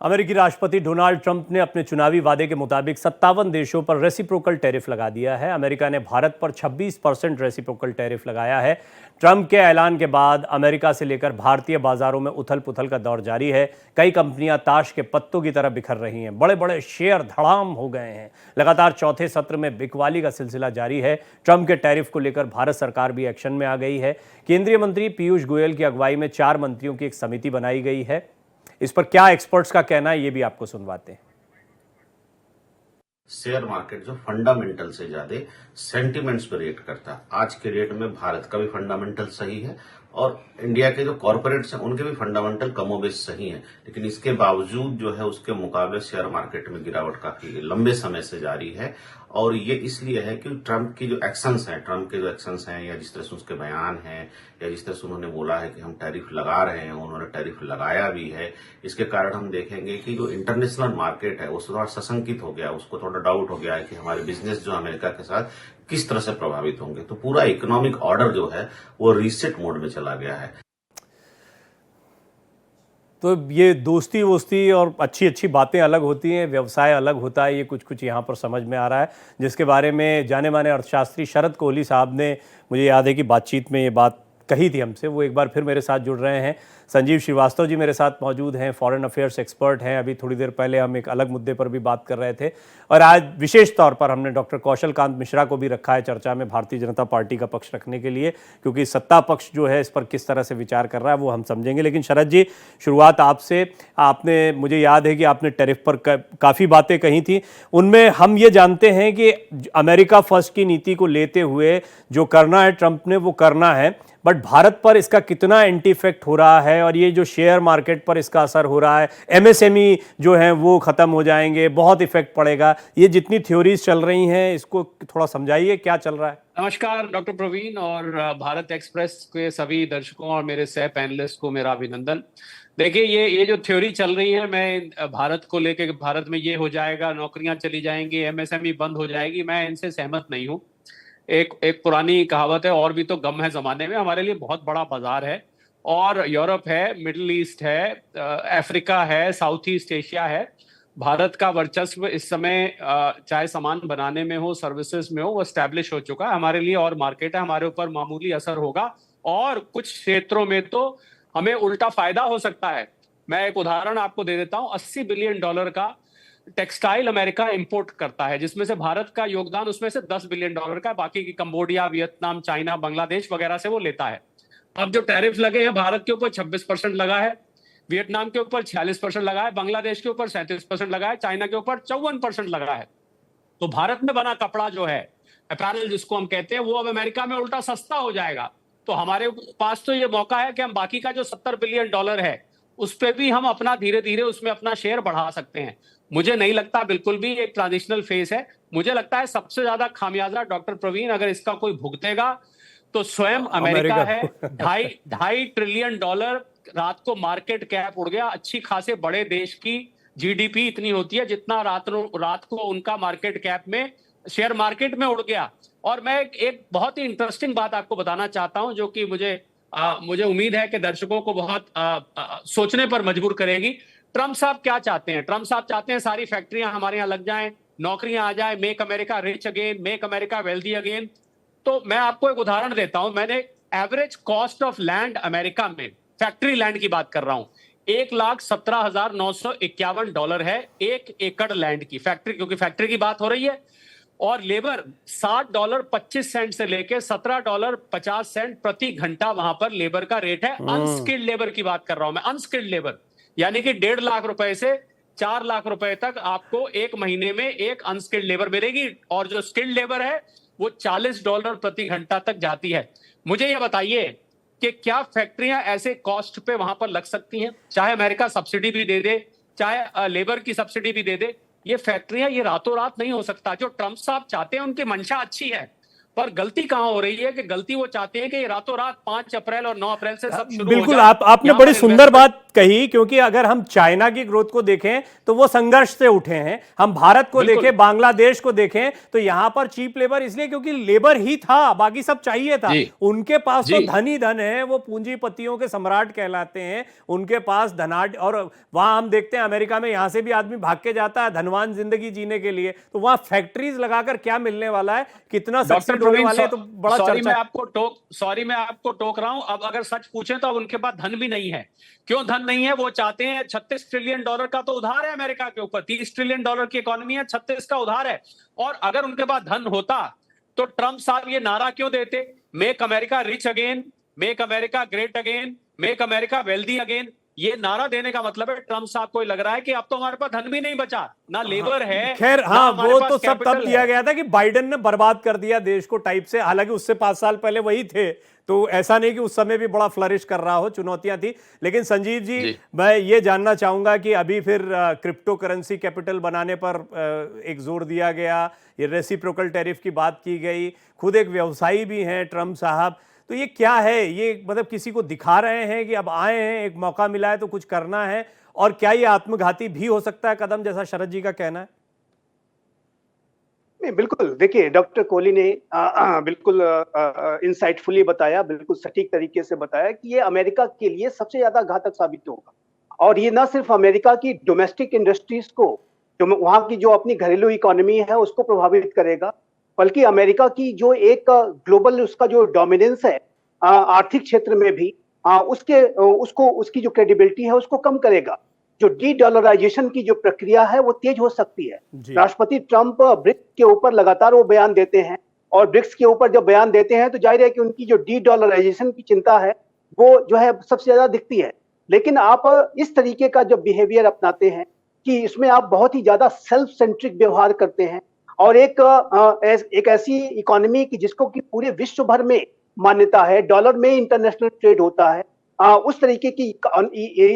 अमेरिकी राष्ट्रपति Donald Trump ने अपने चुनावी वादे के मुताबिक 57 देशों पर रेसिप्रोकल टैरिफ लगा दिया है। अमेरिका ने भारत पर 26% रेसिप्रोकल टैरिफ लगाया है। ट्रंप के ऐलान के बाद अमेरिका से लेकर भारतीय बाजारों में उथल पुथल का दौर जारी है। कई कंपनियां ताश के पत्तों की तरह बिखर रही हैं। बड़े बड़े शेयर धड़ाम हो गए हैं। लगातार चौथे सत्र में बिकवाली का सिलसिला जारी है। ट्रंप के टैरिफ को लेकर भारत सरकार भी एक्शन में आ गई है। केंद्रीय मंत्री पीयूष गोयल की अगुवाई में 4 मंत्रियों की एक समिति बनाई गई है। इस पर क्या एक्सपर्ट्स का कहना है, ये भी आपको सुनवाते हैं। शेयर मार्केट जो फंडामेंटल से ज्यादा सेंटिमेंट्स पर रिएक्ट करता है। आज के रेट में भारत का भी फंडामेंटल सही है और इंडिया के जो कॉर्पोरेट्स हैं उनके भी फंडामेंटल कमोबेश सही है, लेकिन इसके बावजूद जो है उसके मुकाबले शेयर मार्केट में गिरावट काफी लंबे समय से जारी है। और ये इसलिए है कि ट्रंप के जो एक्शंस हैं या जिस तरह से उसके बयान हैं या जिस तरह से उन्होंने बोला है कि हम टैरिफ लगा रहे हैं, उन्होंने टैरिफ लगाया भी है। इसके कारण हम देखेंगे कि जो इंटरनेशनल मार्केट है वो थोड़ा सशंकित हो गया, उसको थोड़ा डाउट हो गया है कि हमारे बिजनेस जो अमेरिका के साथ किस तरह से प्रभावित होंगे। तो पूरा इकोनॉमिक ऑर्डर जो है वो रीसेट मोड में चला गया है। तो ये दोस्ती वोस्ती और अच्छी अच्छी बातें अलग होती हैं, व्यवसाय अलग होता है, ये कुछ कुछ यहाँ पर समझ में आ रहा है, जिसके बारे में जाने माने अर्थशास्त्री शरद कोहली साहब ने, मुझे याद है कि बातचीत में ये बात कही थी हमसे। वो एक बार फिर मेरे साथ जुड़ रहे हैं। संजीव श्रीवास्तव जी मेरे साथ मौजूद हैं, फॉरेन अफेयर्स एक्सपर्ट हैं। अभी थोड़ी देर पहले हम एक अलग मुद्दे पर भी बात कर रहे थे और आज विशेष तौर पर हमने डॉक्टर कौशल कांत मिश्रा को भी रखा है चर्चा में, भारतीय जनता पार्टी का पक्ष रखने के लिए, क्योंकि सत्ता पक्ष जो है इस पर किस तरह से विचार कर रहा है वो हम समझेंगे। लेकिन शरद जी, शुरुआत आपसे। आपने, मुझे याद है कि आपने टैरिफ पर काफ़ी बातें कही थी। उनमें हम ये जानते हैं कि अमेरिका फर्स्ट की नीति को लेते हुए जो करना है ट्रंप ने वो करना है, बट भारत पर इसका कितना एंटी इफेक्ट हो रहा है और ये जो शेयर मार्केट पर इसका असर हो रहा है, एमएसएमई जो है वो खत्म हो जाएंगे, बहुत इफेक्ट पड़ेगा, ये जितनी थ्योरीज चल रही हैं इसको थोड़ा समझाइए, क्या चल रहा है। नमस्कार डॉक्टर प्रवीण और भारत एक्सप्रेस के सभी दर्शकों और मेरे सह पैनलिस्ट को मेरा अभिनंदन। देखिए, ये जो थ्योरी चल रही है, मैं भारत को लेके, भारत में ये हो जाएगा, नौकरियां चली जाएंगी, एमएसएमई बंद हो जाएगी, मैं इनसे सहमत नहीं हूँ। एक पुरानी कहावत है, और भी तो गम है जमाने में। हमारे लिए बहुत बड़ा बाजार है और यूरोप है, मिडिल ईस्ट है, अफ्रीका है, साउथ ईस्ट एशिया है। भारत का वर्चस्व इस समय चाहे सामान बनाने में हो, सर्विसेज में हो, वो एस्टैब्लिश हो चुका है। हमारे लिए और मार्केट है, हमारे ऊपर मामूली असर होगा और कुछ क्षेत्रों में तो हमें उल्टा फायदा हो सकता है। मैं एक उदाहरण आपको दे देता हूं। $80 बिलियन का टेक्सटाइल अमेरिका इंपोर्ट करता है, जिसमें से भारत का योगदान उसमें से $10 बिलियन का, बाकी की कंबोडिया, वियतनाम, चाइना, बांग्लादेश वगैरह से वो लेता है। अब जो टैरिफ लगे हैं, भारत के ऊपर 26% लगा है, वियतनाम के ऊपर 46% लगा है, बांग्लादेश के ऊपर 37% लगा है, चाइना के ऊपर 54% लगा है। तो भारत में बना कपड़ा जो है, अपैरल जिसको हम कहते हैं, वो अब अमेरिका में उल्टा सस्ता हो जाएगा। तो हमारे पास तो ये मौका है कि हम बाकी का जो $70 बिलियन है उस पर भी हम अपना धीरे धीरे उसमें अपना शेयर बढ़ा सकते हैं। मुझे नहीं लगता बिल्कुल भी एक ट्रांजिशनल फेज है। मुझे लगता है सबसे ज्यादा खामियाजा डॉक्टर प्रवीण अगर इसका कोई भुगतेगा तो स्वयं अमेरिका है। ढाई ट्रिलियन डॉलर रात को मार्केट कैप उड़ गया। अच्छी खासे बड़े देश की जीडीपी इतनी होती है जितना रात को उनका मार्केट कैप में, शेयर मार्केट में उड़ गया। और मैं एक बहुत ही इंटरेस्टिंग बात आपको बताना चाहता हूं, जो कि मुझे उम्मीद है कि दर्शकों को बहुत सोचने पर मजबूर करेगी। ट्रंप साहब क्या चाहते हैं? ट्रंप साहब चाहते हैं सारी फैक्ट्रियां हमारे यहाँ लग जाएं, नौकरियां आ जाए, make America rich again, make America wealthy again. तो मैं आपको एक उदाहरण देता हूं। मैंने average cost of land America में, फैक्ट्री लैंड की बात कर रहा हूं, $1,17,951 है 1 एकड़ लैंड की फैक्ट्री, क्योंकि फैक्ट्री की बात हो रही है। और लेबर $60.25 से लेके $17.50 प्रति घंटा वहां पर लेबर का रेट है। अनस्किल्ड लेबर की बात कर रहा हूं मैं, अनस्किल्ड लेबर, यानी कि 1.5 लाख रुपए से 4 लाख रुपए तक आपको एक महीने में एक अनस्किल्ड लेबर मिलेगी। और जो स्किल्ड लेबर है वो $40 प्रति घंटा तक जाती है। मुझे यह बताइए कि क्या फैक्ट्रियां ऐसे कॉस्ट पे वहां पर लग सकती हैं? चाहे अमेरिका सब्सिडी भी दे दे, चाहे लेबर की सब्सिडी भी दे दे, ये फैक्ट्रियां ये रातों रात नहीं हो सकता। जो ट्रंप साहब चाहते हैं उनकी मंशा अच्छी है, पर गलती कहां हो रही है कि गलती वो चाहते हैं कि ये रातों रात 5 अप्रैल और 9 अप्रैल से सब शुरू बिल्कुल, हो जाए। आपने बड़ी सुंदर बात कही, क्योंकि अगर हम चाइना की ग्रोथ को देखें तो वो संघर्ष से उठे हैं, हम भारत को देखें, बांग्लादेश को देखें तो यहां पर चीप लेबर इसलिए क्योंकि लेबर ही था, बाकी सब चाहिए था। उनके पास तो धन ही धन है, वो पूंजीपतियों के सम्राट कहलाते हैं, उनके पास धनाढ़। और वहां हम देखते हैं अमेरिका में यहां से भी आदमी भाग के जाता है धनवान जिंदगी जीने के लिए, तो वहां फैक्ट्रीज लगाकर क्या मिलने वाला है, कितना सक्सेस होने वाले हैं, तो बड़ा चर्चा। मैं आपको टोक रहा हूं। अब अगर सच पूछें तो अब उनके पास धन भी नहीं है। क्यों धन नहीं है? वो चाहते हैं, $36 ट्रिलियन का तो उधार है अमेरिका के ऊपर, $30 ट्रिलियन की इकोनॉमी है, 36 का उधार है। और अगर उनके पास धन होता तो ट्रंप साहब ये नारा क्यों देते, make America rich again, make America great again, make America wealthy again? ये नारा देने का मतलब है ट्रंप साहब को लग रहा है कि अब तो हमारे पास धन भी नहीं बचा, ना लेबर है। खैर हाँ, वो तो सब तब दिया गया था कि बाइडेन ने बर्बाद कर दिया देश को टाइप से, हालांकि उससे 5 साल पहले वही थे, तो ऐसा नहीं कि उस समय भी बड़ा फ्लरिश कर रहा हो, चुनौतियां थी। लेकिन संजीव जी, मैं ये जानना चाहूंगा कि अभी फिर क्रिप्टो करेंसी कैपिटल बनाने पर एक जोर दिया गया, ये रेसिप्रोकल टैरिफ की बात की गई, खुद एक व्यवसायी भी हैं ट्रंप साहब, तो ये क्या है? ये मतलब किसी को दिखा रहे हैं कि अब आए हैं, एक मौका मिला है तो कुछ करना है, और क्या ये आत्मघाती भी हो सकता है कदम, जैसा शरद जी का कहना है? नहीं, बिल्कुल। देखिए, डॉक्टर कोहली ने बिल्कुल इंसाइटफुली बताया, बिल्कुल सटीक तरीके से बताया कि ये अमेरिका के लिए सबसे ज्यादा घातक साबित होगा। और ये ना सिर्फ अमेरिका की डोमेस्टिक इंडस्ट्रीज को, जो वहां की जो अपनी घरेलू इकोनॉमी है उसको प्रभावित करेगा, बल्कि अमेरिका की जो एक ग्लोबल उसका जो डोमिनेंस है आर्थिक क्षेत्र में भी, उसकी जो क्रेडिबिलिटी है उसको कम करेगा। जो डी डॉलराइजेशन की जो प्रक्रिया है वो तेज हो सकती है। राष्ट्रपति ट्रंप ब्रिक्स के ऊपर लगातार वो बयान देते हैं, और ब्रिक्स के ऊपर जब बयान देते हैं तो जाहिर है कि उनकी जो डी डॉलराइजेशन की चिंता है वो जो है सबसे ज्यादा दिखती है। लेकिन आप इस तरीके का जब बिहेवियर अपनाते हैं कि इसमें आप बहुत ही ज्यादा सेल्फ सेंट्रिक व्यवहार करते हैं, और एक ऐसी इकोनॉमी की जिसको कि पूरे विश्व भर में मान्यता है, डॉलर में इंटरनेशनल ट्रेड होता है, उस तरीके की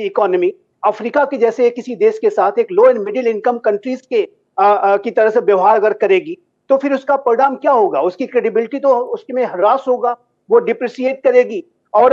इकोनॉमी अफ्रीका के जैसे किसी देश के साथ, एक लो एंड मिडिल इनकम कंट्रीज की तरह से व्यवहार अगर करेगी तो फिर उसका परिणाम क्या होगा? उसकी क्रेडिबिलिटी तो उसमें ह्रास होगा, वो डिप्रिसिएट करेगी, और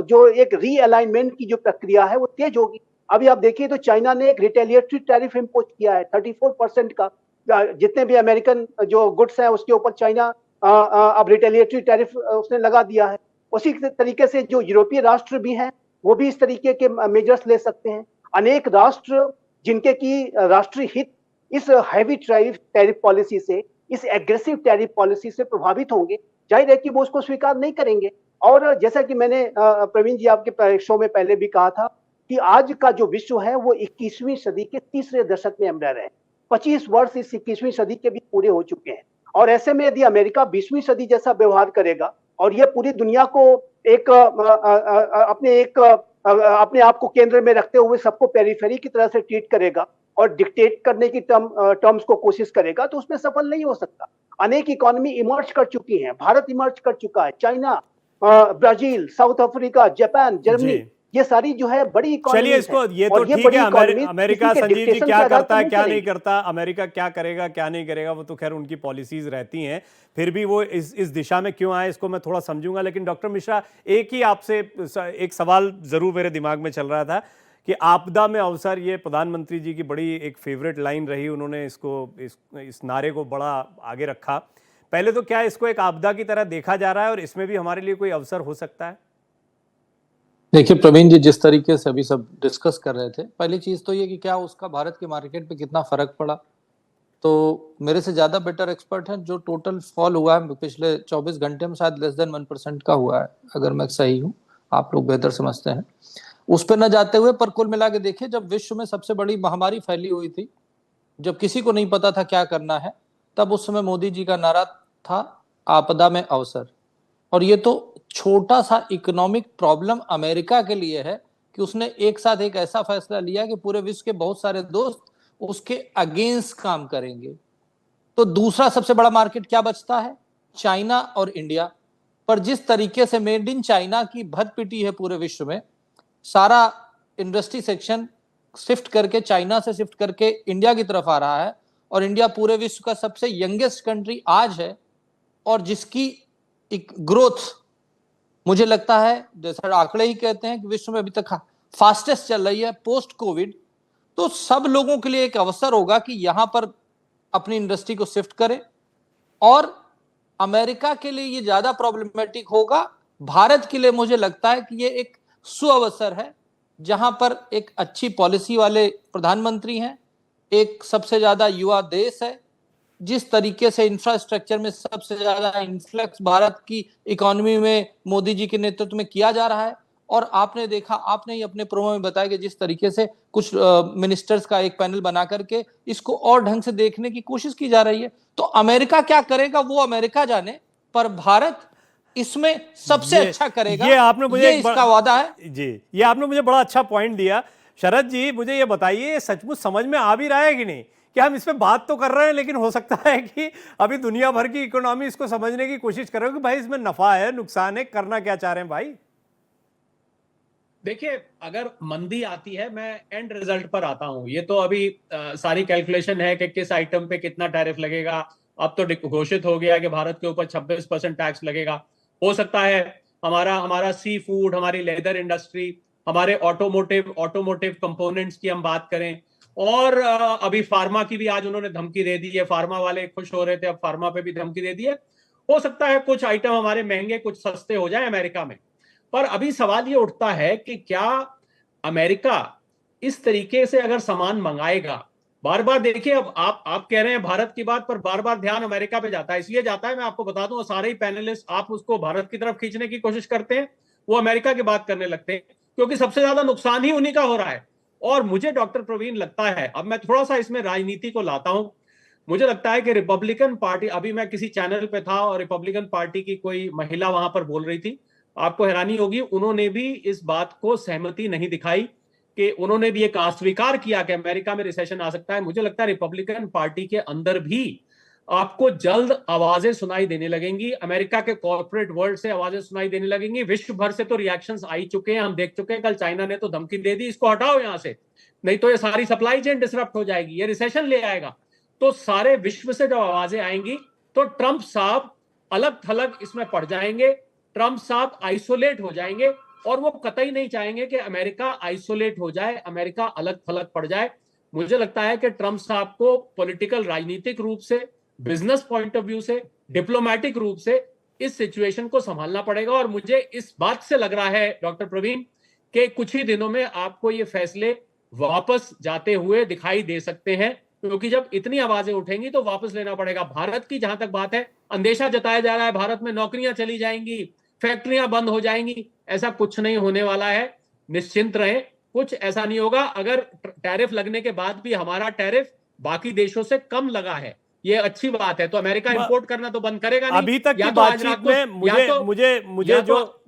जो एक रीअलाइनमेंट की जो प्रक्रिया है वो तेज होगी। अभी आप देखिए तो चाइना ने एक रिटेलिएटरी टैरिफ इंपोज किया है 34% का, जितने भी अमेरिकन जो गुड्स हैं उसके ऊपर चाइना अब रिटेलिएटरी टैरिफ उसने लगा दिया है। उसी तरीके से जो यूरोपीय राष्ट्र भी हैं वो भी इस तरीके के मेजर्स ले सकते हैं। अनेक राष्ट्र जिनके की राष्ट्रीय हित इस हैवी टैरिफ पॉलिसी से, इस एग्रेसिव टैरिफ पॉलिसी से प्रभावित होंगे, जाहिर है कि वो उसको स्वीकार नहीं करेंगे। और जैसा कि मैंने प्रवीण जी आपके शो में पहले भी कहा था कि आज का जो विश्व है वो 21वीं सदी के तीसरे दशक में हम रह रहे हैं। 25 वर्ष इस 21वीं सदी के भी पूरे हो चुके हैं, और ऐसे में यदि अमेरिका 20वीं सदी जैसा व्यवहार करेगा और ये पूरी दुनिया को एक अपने आप को केंद्र में रखते हुए सबको पेरिफेरी की तरह से ट्रीट करेगा और डिक्टेट करने की टर्म्स को कोशिश करेगा, तो उसमें सफल नहीं हो सकता। अनेक इकोनॉमी इमर्ज कर चुकी हैं, भारत इमर्ज कर चुका है, China, Brazil, south Africa, Japan, Germany, ये सारी जो है बड़ी इकोनॉमी। चलिए, इसको ये तो ठीक है, अमेरिका संजीव जी क्या करता है क्या नहीं करता, अमेरिका क्या करेगा क्या नहीं करेगा, वो तो खैर उनकी पॉलिसीज रहती हैं, फिर भी वो इस दिशा में क्यों आए इसको मैं थोड़ा समझूंगा। लेकिन डॉक्टर मिश्रा, एक ही आपसे एक सवाल जरूर मेरे दिमाग में चल रहा था कि आपदा में अवसर, ये प्रधानमंत्री जी की बड़ी एक फेवरेट लाइन रही, उन्होंने इस नारे को बड़ा आगे रखा। पहले तो क्या इसको एक आपदा की तरह देखा जा रहा है और इसमें भी हमारे लिए कोई अवसर हो सकता है? देखिए प्रवीण जी, जिस तरीके से अभी सब डिस्कस कर रहे थे, पहली चीज तो ये कि क्या उसका भारत के मार्केट पे कितना फर्क पड़ा, तो मेरे से ज्यादा बेटर एक्सपर्ट हैं जो टोटल फॉल हुआ है पिछले 24 घंटे में शायद लेस देन 1% का हुआ है, अगर मैं सही हूँ, आप लोग बेहतर समझते हैं। उस पर न जाते हुए, पर कुल मिला के देखिए, जब विश्व में सबसे बड़ी महामारी फैली हुई थी, जब किसी को नहीं पता था क्या करना है, तब उस समय मोदी जी का नारा था आपदा में अवसर। और ये तो छोटा सा इकोनॉमिक प्रॉब्लम अमेरिका के लिए है कि उसने एक साथ एक ऐसा फैसला लिया कि पूरे विश्व के बहुत सारे दोस्त उसके अगेंस्ट काम करेंगे। तो दूसरा सबसे बड़ा मार्केट क्या बचता है? चाइना और इंडिया। पर जिस तरीके से मेड इन चाइना की भद पिटी है पूरे विश्व में, सारा इंडस्ट्री सेक्शन शिफ्ट करके, चाइना से शिफ्ट करके इंडिया की तरफ आ रहा है, और इंडिया पूरे विश्व का सबसे यंगेस्ट कंट्री आज है, और जिसकी एक ग्रोथ मुझे लगता है, जैसा आंकड़े ही कहते हैं कि विश्व में अभी तक फास्टेस्ट चल रही है पोस्ट कोविड, तो सब लोगों के लिए एक अवसर होगा कि यहां पर अपनी इंडस्ट्री को शिफ्ट करें। और अमेरिका के लिए ये ज्यादा प्रॉब्लमेटिक होगा, भारत के लिए मुझे लगता है कि ये एक सुअवसर है, जहां पर एक अच्छी पॉलिसी वाले प्रधानमंत्री हैं, एक सबसे ज्यादा युवा देश है, जिस तरीके से इंफ्रास्ट्रक्चर में सबसे ज्यादा इन्फ्लक्स भारत की इकोनॉमी में मोदी जी के नेतृत्व में किया जा रहा है। और आपने देखा, आपने ही अपने प्रोमो में बताया कि जिस तरीके से कुछ मिनिस्टर्स का एक पैनल बना करके इसको और ढंग से देखने की कोशिश की जा रही है। तो अमेरिका क्या करेगा वो अमेरिका जाने, पर भारत इसमें सबसे अच्छा करेगा, ये आपने मुझे ये इसका वादा है जी। ये आपने मुझे बड़ा अच्छा पॉइंट दिया। शरद जी, मुझे ये बताइए, ये सचमुच समझ में आ भी रहा है कि नहीं कि हम इस पे बात तो कर रहे हैं, लेकिन हो सकता है कि अभी दुनिया भर की इकोनॉमी इसको समझने की कोशिश कर रहे हो कि भाई इसमें नफा है, नुकसान है, करना क्या चाह रहे हैं भाई? देखिए, अगर मंदी आती है, मैं एंड रिजल्ट पर आता हूं। ये तो अभी सारी कैलकुलेशन है कि किस आइटम पे कितना टैरिफ लगेगा। अब तो घोषित हो गया कि भारत के ऊपर 26% टैक्स लगेगा। हो सकता है हमारा सी फूड, हमारी लेदर इंडस्ट्री, हमारे ऑटोमोटिव कंपोनेंट्स की हम बात करें, और अभी फार्मा की भी आज उन्होंने धमकी दे दी है। फार्मा वाले खुश हो रहे थे, अब फार्मा पे भी धमकी दे दी है। हो सकता है कुछ आइटम हमारे महंगे, कुछ सस्ते हो जाए अमेरिका में। पर अभी सवाल ये उठता है कि क्या अमेरिका इस तरीके से अगर सामान मंगाएगा, बार बार देखिए, अब आप कह रहे हैं भारत की बात, पर बार बार ध्यान अमेरिका पे जाता है। इसलिए जाता है, मैं आपको बता दूं, सारे ही पैनलिस्ट आप उसको भारत की तरफ खींचने की कोशिश करते हैं, वो अमेरिका की बात करने लगते हैं, क्योंकि सबसे ज्यादा नुकसान ही उन्हीं का हो रहा है। और मुझे डॉक्टर प्रवीण लगता है, अब मैं थोड़ा सा इसमें राजनीति को लाता हूं, मुझे लगता है कि रिपब्लिकन पार्टी, अभी मैं किसी चैनल पे था और रिपब्लिकन पार्टी की कोई महिला वहां पर बोल रही थी, आपको हैरानी होगी, उन्होंने भी इस बात को सहमति नहीं दिखाई, कि उन्होंने भी एक अस्वीकार किया कि अमेरिका में रिसेशन आ सकता है। मुझे लगता है रिपब्लिकन पार्टी के अंदर भी आपको जल्द आवाजें सुनाई देने लगेंगी, अमेरिका के कॉर्पोरेट वर्ल्ड से आवाजें सुनाई देने लगेंगी। विश्व भर से तो रिएक्शंस आ ही चुके हैं, हम देख चुके हैं। कल चाइना ने तो धमकी दे दी, इसको हटाओ यहां से, नहीं तो ये सारी सप्लाई चेन डिसरप्ट हो जाएगी, ये रिसेशन ले आएगा। तो सारे विश्व से जब आवाजें आएंगी, तो ट्रंप साहब अलग थलग इसमें पड़ जाएंगे, ट्रंप साहब आइसोलेट हो जाएंगे, और वो कतई नहीं चाहेंगे कि अमेरिका आइसोलेट हो जाए, अमेरिका अलग थलग पड़ जाए। मुझे लगता है कि ट्रंप साहब को पॉलिटिकल, राजनीतिक रूप से, बिजनेस पॉइंट ऑफ व्यू से, डिप्लोमेटिक रूप से इस सिचुएशन को संभालना पड़ेगा। और मुझे इस बात से लग रहा है डॉक्टर प्रवीण कि कुछ ही दिनों में आपको ये फैसले वापस जाते हुए दिखाई दे सकते हैं, क्योंकि जब इतनी आवाजें उठेंगी तो वापस लेना पड़ेगा। भारत की जहां तक बात है, अंदेशा जताया जा रहा है भारत में नौकरियां चली जाएंगी, फैक्ट्रियां बंद हो जाएंगी। ऐसा कुछ नहीं होने वाला है, निश्चिंत रहें, कुछ ऐसा नहीं होगा। अगर टैरिफ लगने के बाद भी हमारा टैरिफ बाकी देशों से कम लगा है, ये अच्छी बात है, तो अमेरिका इंपोर्ट करना तो बंद करेगा नहीं। अभी तक की बातचीत में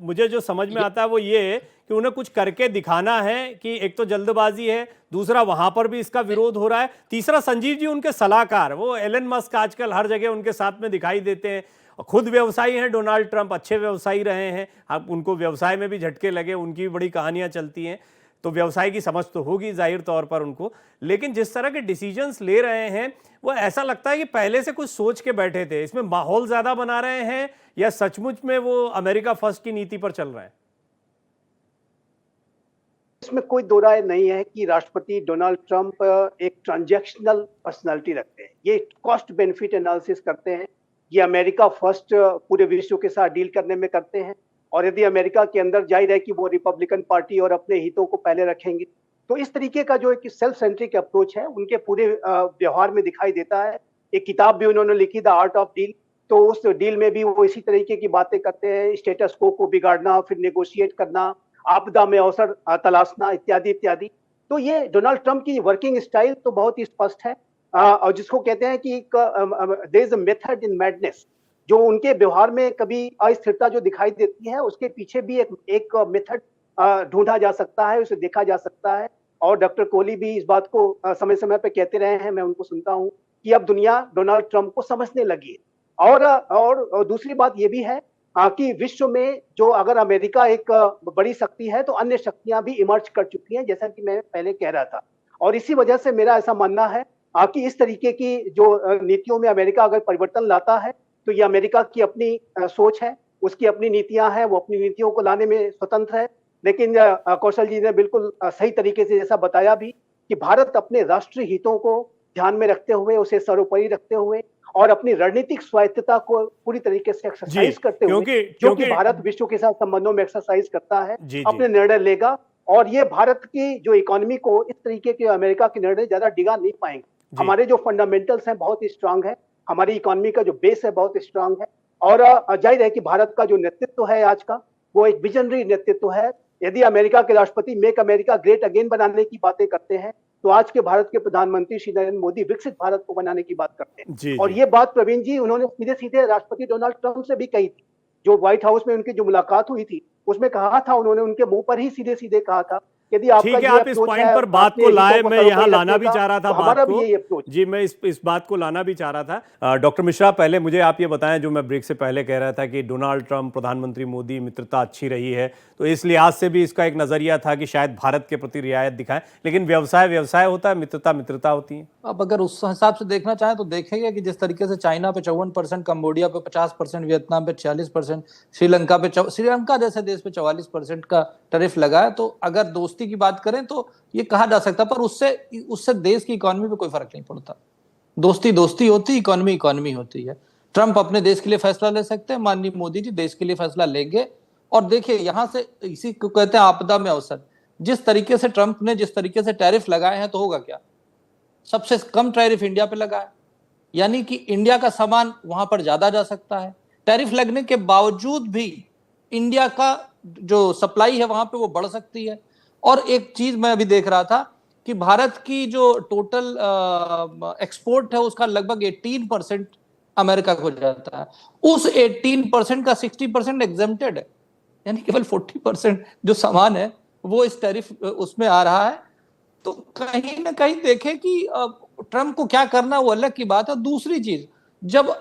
मुझे जो समझ में आता है वो ये कि उन्हें कुछ करके दिखाना है, कि एक तो जल्दबाजी है, दूसरा वहां पर भी इसका विरोध हो रहा है, तीसरा संजीव जी उनके सलाहकार, वो एलन मस्क आजकल हर जगह उनके साथ में दिखाई देते हैं। खुद व्यवसायी हैं डोनाल्ड ट्रंप, अच्छे व्यवसायी रहे हैं, अब उनको व्यवसाय में भी झटके लगे, उनकी भी बड़ी कहानियां चलती हैं, तो व्यवसाय की समझ तो होगी जाहिर तौर पर उनको। लेकिन जिस तरह के डिसीजंस ले रहे हैं, वो ऐसा लगता है कि पहले से कुछ सोच के बैठे थे। इसमें माहौल ज्यादा बना रहे हैं, या सचमुच में वो अमेरिका फर्स्ट की नीति पर चल रहे हैं? इसमें कोई दो राय नहीं है कि राष्ट्रपति डोनाल्ड ट्रंप एक ट्रांजैक्शनल पर्सनालिटी रखते हैं। ये कॉस्ट बेनिफिट एनालिसिस करते हैं, ये अमेरिका फर्स्ट पूरे विश्व के साथ डील करने में करते हैं। और यदि अमेरिका के अंदर जाहिर है कि वो रिपब्लिकन पार्टी और अपने हितों को पहले रखेंगे, तो इस तरीके का जो एक सेल्फ सेंट्रिक अप्रोच है उनके पूरे व्यवहार में दिखाई देता है। एक किताब भी उन्होंने लिखी, द आर्ट ऑफ डील, तो उस डील में भी वो इसी तरीके की बातें करते हैं, स्टेटस को बिगाड़ना, फिर नेगोशिएट करना, आपदा में अवसर तलाशना, इत्यादि इत्यादि। तो ये डोनाल्ड ट्रंप की वर्किंग स्टाइल तो बहुत ही स्पष्ट है, और जिसको कहते हैं कि there is a method in madness. जो उनके व्यवहार में कभी अस्थिरता जो दिखाई देती है, उसके पीछे भी एक मेथड ढूंढा जा सकता है, उसे देखा जा सकता है। और डॉक्टर कोहली भी इस बात को समय समय पे कहते रहे हैं, मैं उनको सुनता हूं, कि अब दुनिया डोनाल्ड ट्रंप को समझने लगी है। और दूसरी बात ये भी है कि विश्व में जो अगर अमेरिका एक बड़ी शक्ति है, तो अन्य शक्तियां भी इमर्ज कर चुकी हैं, जैसा कि मैं पहले कह रहा था। और इसी वजह से मेरा ऐसा मानना है कि इस तरीके की जो नीतियों में अमेरिका अगर परिवर्तन लाता है, तो ये अमेरिका की अपनी सोच है, उसकी अपनी नीतियां हैं, वो अपनी नीतियों को लाने में स्वतंत्र है। लेकिन कौशल जी ने बिल्कुल सही तरीके से जैसा बताया भी कि भारत अपने राष्ट्रीय हितों को ध्यान में रखते हुए, उसे सर्वोपरि रखते हुए और अपनी रणनीतिक स्वायत्तता को पूरी तरीके से जी, एक्सरसाइज करते हुए, क्योंकि जो कि क्योंकि भारत विश्व के साथ संबंधों में एक्सरसाइज करता है, जी जी अपने निर्णय लेगा। और ये भारत की जो इकोनॉमी को इस तरीके के अमेरिका के निर्णय ज्यादा डिगा नहीं पाएंगे। जी हमारे जो फंडामेंटल्स हैं बहुत स्ट्रांग है, हमारी इकोनॉमी का जो बेस है बहुत स्ट्रांग है। और जाहिर है कि भारत का जो नेतृत्व है आज का, वो एक विजनरी नेतृत्व है। यदि अमेरिका के राष्ट्रपति मेक अमेरिका ग्रेट अगेन बनाने की बातें करते हैं, तो आज के भारत के प्रधानमंत्री श्री नरेंद्र मोदी विकसित भारत को बनाने की बात करते हैं। जी और जी ये बात प्रवीण जी उन्होंने सीधे सीधे राष्ट्रपति डोनाल्ड ट्रंप से भी कही थी। जो व्हाइट हाउस में उनकी जो मुलाकात हुई थी, उसमें कहा था उन्होंने, उनके मुंह पर ही सीधे सीधे कहा था, यदि आपका ठीक है, ये आप इस अप्रोच पॉइंट है पर बात अपने को हितों लाए, को मैं यहाँ सर्वोपरि लाना रखने भी का, चाह रहा था तो बात हमारा को। भी यही अप्रोच। जी, मैं इस बात को लाना भी चाह रहा था। डॉक्टर मिश्रा, पहले मुझे आप ये बताएं, जो मैं ब्रेक से पहले कह रहा था कि डोनाल्ड ट्रंप, प्रधानमंत्री मोदी, मित्रता अच्छी रही है, तो इस लिहाज से भी इसका एक नजरिया था कि शायद भारत के प्रति रियायत दिखाएं, लेकिन व्यवसाय व्यवसाय होता है, मित्रता मित्रता होती है। अब अगर उस हिसाब से देखना चाहें तो देखेंगे कि जिस तरीके से चाइना पे 54%, कंबोडिया पे 50%, वियतनाम पे 46%, श्रीलंका जैसे देश पे 44% का टैरिफ लगा है, तो अगर दोस्ती की बात करें तो ये कहा जा सकता है, पर उससे देश की इकोनॉमी पे कोई फर्क नहीं पड़ता। दोस्ती दोस्ती होती, इकोनॉमी इकोनॉमी होती है। ट्रंप अपने देश के लिए फैसला ले सकते हैं, माननीय मोदी जी देश के लिए फैसला लेंगे। और देखिए यहां से इसी को कहते हैं आपदा में अवसर। जिस तरीके से ट्रंप ने जिस तरीके से टैरिफ लगाए हैं, तो होगा क्या, सबसे कम टैरिफ इंडिया पे लगा है, यानी कि इंडिया का सामान वहां पर ज्यादा जा सकता है। टैरिफ लगने के बावजूद भी इंडिया का जो सप्लाई है वहां पे वो बढ़ सकती है। और एक चीज मैं अभी देख रहा था कि भारत की जो टोटल एक्सपोर्ट है उसका लगभग 18% अमेरिका को जाता है। उस 18% का 60% एग्जेम्प्टेड है, यानी केवल 40% जो सामान है वो इस टैरिफ उसमें आ रहा है। तो कहीं ना कहीं देखें कि ट्रंप को क्या करना वो अलग की बात है। दूसरी चीज, जब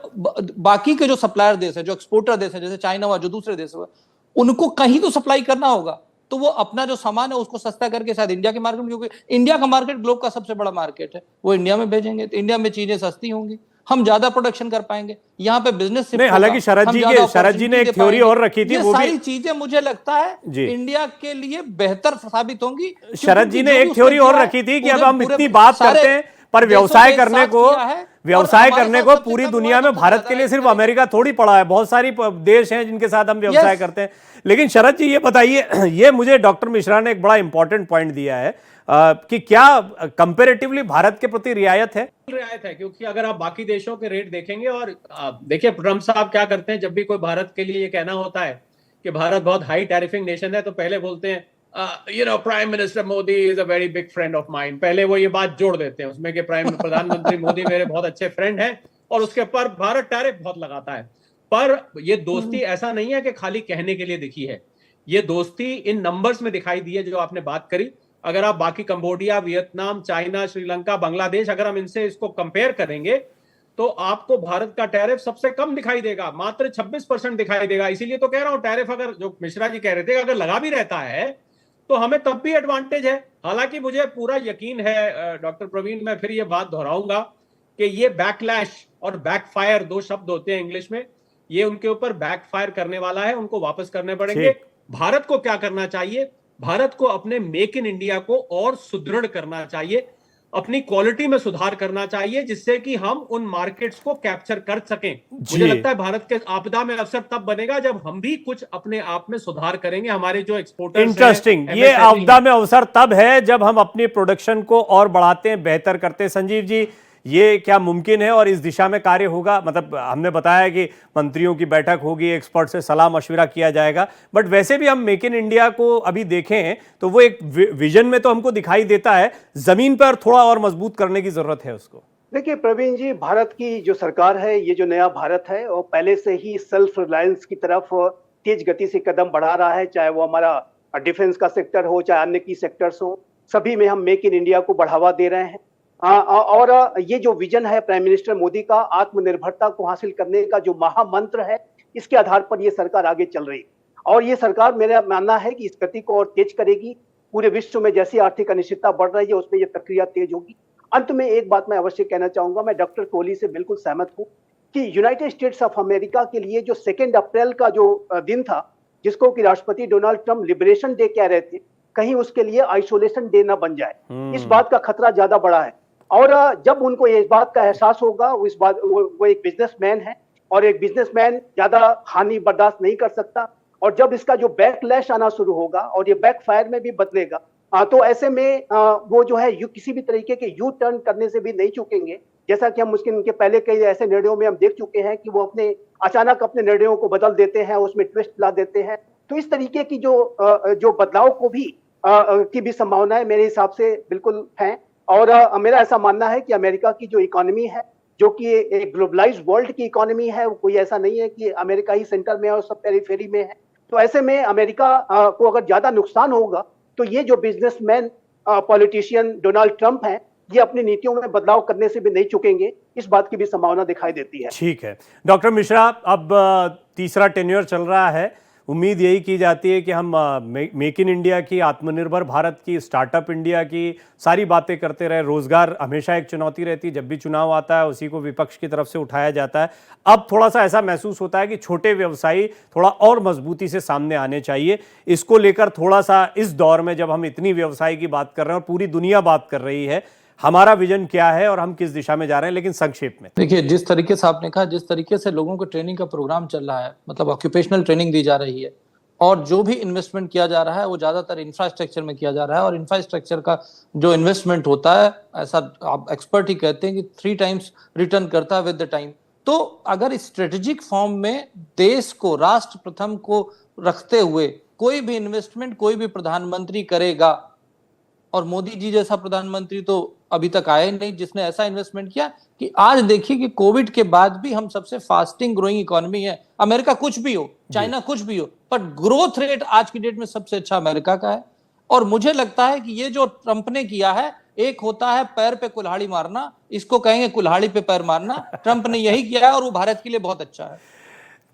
बाकी के जो सप्लायर देश है, जो एक्सपोर्टर देश है, जैसे चाइना हुआ, जो दूसरे देश हुआ, उनको कहीं तो सप्लाई करना होगा, तो वो अपना जो सामान है उसको सस्ता करके शायद इंडिया के मार्केट में, क्योंकि इंडिया का मार्केट ग्लोब का सबसे बड़ा मार्केट है, वो इंडिया में भेजेंगे तो इंडिया में चीजें सस्ती होंगी, हम ज्यादा प्रोडक्शन कर पाएंगे, यहाँ पे बिजनेस नहीं, हालांकि शरद जी ने एक थ्योरी और रखी थी, ये वो सारी भी चीजें मुझे लगता है जी इंडिया के लिए बेहतर साबित होंगी। शरद जी ने एक थ्योरी और रखी थी कि अब हम इतनी बात करते हैं, पर व्यवसाय करने को पूरी दुनिया में भारत के लिए सिर्फ अमेरिका थोड़ी पड़ा है, बहुत सारी देश हैं जिनके साथ हम व्यवसाय करते हैं। लेकिन शरद जी ये बताइए, ये मुझे डॉक्टर मिश्रा ने एक बड़ा इंपॉर्टेंट पॉइंट दिया है कि क्या कंपैरेटिवली भारत के प्रति रियायत है? क्योंकि अगर आप बाकी देशों के रेट देखेंगे, और देखिए ट्रंप साहब क्या करते हैं, जब भी कोई भारत के लिए ये कहना होता है कि भारत बहुत हाई टैरिफिंग नेशन है, तो पहले बोलते हैं prime minister Modi is a very big friend of mine. पहले वो ये बात जोड़ देते हैं उसमें कि प्रधानमंत्री मोदी मेरे बहुत अच्छे फ्रेंड हैं, और उसके पर भारत टैरिफ बहुत लगाता है। पर ये दोस्ती ऐसा नहीं है कि खाली कहने के लिए दिखी है, ये दोस्ती इन नंबर्स में दिखाई दी है जो आपने बात करी। अगर आप बाकी Cambodia, Vietnam, China, Sri Lanka, Bangladesh, अगर हम इनसे इसको कंपेयर करेंगे, तो आपको भारत का टैरिफ सबसे कम दिखाई देगा, मात्र 26% दिखाई देगा। इसीलिए तो कह रहा हूं, टैरिफ अगर, जो मिश्रा जी कह रहे थे, अगर लगा भी रहता है तो हमें तब भी एडवांटेज है। हालांकि मुझे पूरा यकीन है डॉक्टर प्रवीण, मैं फिर ये बात दोहराऊंगा कि ये बैकलैश और बैकफायर दो शब्द होते हैं इंग्लिश में, ये उनके ऊपर बैकफायर करने वाला है, उनको वापस करने पड़ेंगे। भारत को क्या करना चाहिए, भारत को अपने मेक इन इंडिया को और सुदृढ़ करना चाहिए, अपनी क्वालिटी में सुधार करना चाहिए, जिससे कि हम उन मार्केट्स को कैप्चर कर सकें। मुझे लगता है भारत के आपदा में अवसर तब बनेगा जब हम भी कुछ अपने आप में सुधार करेंगे। हमारे जो एक्सपोर्टर्स हैं, इंटरेस्टिंग, ये आपदा में अवसर तब है जब हम अपनी प्रोडक्शन को और बढ़ाते हैं, बेहतर करते हैं। संजीव जी, ये क्या मुमकिन है और इस दिशा में कार्य होगा? मतलब हमने बताया कि मंत्रियों की बैठक होगी, एक्सपर्ट से सलाह मशविरा किया जाएगा, बट वैसे भी हम मेक इन इंडिया को अभी देखें तो वो एक विजन में तो हमको दिखाई देता है, जमीन पर थोड़ा और मजबूत करने की जरूरत है उसको। देखिए प्रवीण जी, भारत की जो सरकार है, ये जो नया भारत है, वो पहले से ही सेल्फ रिलायंस की तरफ तेज गति से कदम बढ़ा रहा है। चाहे वो हमारा डिफेंस का सेक्टर हो, चाहे अन्य की सेक्टर्स हो, सभी में हम मेक इन इंडिया को बढ़ावा दे रहे हैं। और ये जो विजन है प्राइम मिनिस्टर मोदी का, आत्मनिर्भरता को हासिल करने का जो महामंत्र है, इसके आधार पर ये सरकार आगे चल रही है। और ये सरकार, मेरा मानना है कि इस गति को और तेज करेगी। पूरे विश्व में जैसी आर्थिक अनिश्चितता बढ़ रही है, उसमें ये प्रक्रिया तेज होगी। अंत में एक बात मैं अवश्य कहना चाहूंगा, मैं डॉक्टर कोहली से बिल्कुल सहमत हूं कि यूनाइटेड स्टेट्स ऑफ अमेरिका के लिए जो 2 अप्रैल का जो दिन था, जिसको कि राष्ट्रपति डोनाल्ड ट्रंप लिबरेशन डे कह रहे थे, कहीं उसके लिए आइसोलेशन डे ना बन जाए। इस बात का खतरा ज्यादा बड़ा है। और जब उनको इस बात का एहसास होगा, वो एक बिजनेसमैन है और एक बिजनेसमैन ज्यादा हानि बर्दाश्त नहीं कर सकता, और जब इसका जो बैकलैश आना शुरू होगा और ये बैकफायर में भी बदलेगा, तो ऐसे में वो जो है किसी भी तरीके के यू टर्न करने से भी नहीं चूकेंगे। जैसा कि हम उनके पहले कई ऐसे निर्णयों में हम देख चुके हैं कि वो अचानक अपने निर्णयों को बदल देते हैं, उसमें ट्विस्ट ला देते हैं। तो इस तरीके की जो बदलाव को भी की भी संभावनाएं मेरे हिसाब से बिल्कुल हैं। और मेरा ऐसा मानना है कि अमेरिका की जो इकोनॉमी है, जो कि एक ग्लोबलाइज्ड वर्ल्ड की इकोनॉमी है, कोई ऐसा नहीं है कि अमेरिका ही सेंटर में है और सब पेरिफेरी में है। तो ऐसे में अमेरिका को अगर ज्यादा नुकसान होगा तो ये जो बिजनेसमैन पॉलिटिशियन डोनाल्ड ट्रंप हैं, ये अपनी नीतियों में बदलाव करने से भी नहीं चुकेंगे। इस बात की भी संभावना दिखाई देती है। ठीक है डॉक्टर मिश्रा, अब तीसरा टेन्योर चल रहा है। उम्मीद यही की जाती है कि हम मेक इन इंडिया की, आत्मनिर्भर भारत की, स्टार्टअप इंडिया की सारी बातें करते रहे। रोजगार हमेशा एक चुनौती रहती है, जब भी चुनाव आता है उसी को विपक्ष की तरफ से उठाया जाता है। अब थोड़ा सा ऐसा महसूस होता है कि छोटे व्यवसायी थोड़ा और मजबूती से सामने आने चाहिए। इसको लेकर थोड़ा सा इस दौर में जब हम इतनी व्यवसाय की बात कर रहे हैं और पूरी दुनिया बात कर रही है, हमारा विजन क्या है और हम किस दिशा में जा रहे हैं, लेकिन संक्षेप में। देखिए, जिस तरीके से आपने कहा, जिस तरीके से लोगों को ट्रेनिंग का प्रोग्राम चल रहा है, मतलब ऑक्यूपेशनल ट्रेनिंग दी जा रही है, और जो भी इन्वेस्टमेंट किया जा रहा है वो ज्यादातर इंफ्रास्ट्रक्चर में किया जा रहा है। और इंफ्रास्ट्रक्चर का जो इन्वेस्टमेंट होता है, ऐसा आप एक्सपर्ट ही कहते हैं कि 3 टाइम्स रिटर्न करता है विद द टाइम। तो अगर स्ट्रेटेजिक फॉर्म में देश को, राष्ट्र प्रथम को रखते हुए कोई भी इन्वेस्टमेंट कोई भी प्रधानमंत्री करेगा, और मोदी जी जैसा प्रधानमंत्री तो अभी तक आए नहीं जिसने ऐसा इन्वेस्टमेंट किया कि आज देखिए कि कोविड के बाद भी हम सबसे फास्टिंग ग्रोइंग इकोनॉमी है। अमेरिका कुछ भी हो, चाइना कुछ भी हो, पर ग्रोथ रेट आज की डेट में सबसे अच्छा अमेरिका का है। और मुझे लगता है कि ये जो ट्रंप ने किया है, एक होता है पैर पे कुल्हाड़ी मारना, इसको कहेंगे कुल्हाड़ी पे पैर मारना। ट्रंप ने यही किया है और वो भारत के लिए बहुत अच्छा है।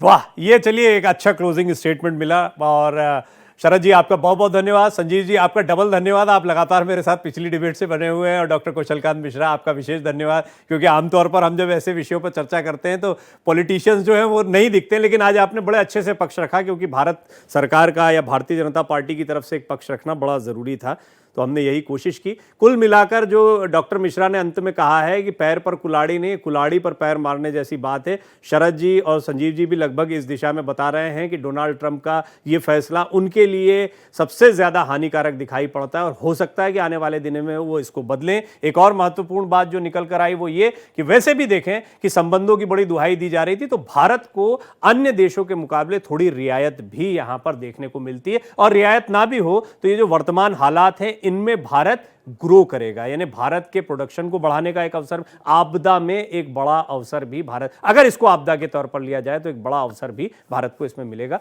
वाह, ये चलिए एक अच्छा क्लोजिंग स्टेटमेंट मिला। और शरद जी आपका बहुत बहुत धन्यवाद। संजीव जी आपका डबल धन्यवाद, आप लगातार मेरे साथ पिछली डिबेट से बने हुए हैं। और डॉक्टर कौशलकांत मिश्रा आपका विशेष धन्यवाद, क्योंकि आमतौर पर हम जब ऐसे विषयों पर चर्चा करते हैं तो पॉलिटिशियंस जो हैं वो नहीं दिखते, लेकिन आज आपने बड़े अच्छे से पक्ष रखा, क्योंकि भारत सरकार का या भारतीय जनता पार्टी की तरफ से एक पक्ष रखना बड़ा ज़रूरी था। तो हमने यही कोशिश की। कुल मिलाकर जो डॉक्टर मिश्रा ने अंत में कहा है कि पैर पर कुल्हाड़ी नहीं, कुल्हाड़ी पर पैर मारने जैसी बात है। शरद जी और संजीव जी भी लगभग इस दिशा में बता रहे हैं कि डोनाल्ड ट्रंप का ये फैसला उनके लिए सबसे ज़्यादा हानिकारक दिखाई पड़ता है, और हो सकता है कि आने वाले दिनों में वो इसको बदलें। एक और महत्वपूर्ण बात जो निकल कर आई वो ये कि वैसे भी देखें कि संबंधों की बड़ी दुहाई दी जा रही थी, तो भारत को अन्य देशों के मुकाबले थोड़ी रियायत भी यहाँ पर देखने को मिलती है। और रियायत ना भी हो तो ये जो वर्तमान हालात हैं इनमें भारत ग्रो करेगा, यानी भारत के प्रोडक्शन को बढ़ाने का एक अवसर, आपदा में एक बड़ा अवसर भी भारत, अगर इसको आपदा के तौर पर लिया जाए तो एक बड़ा अवसर भी भारत को इसमें मिलेगा।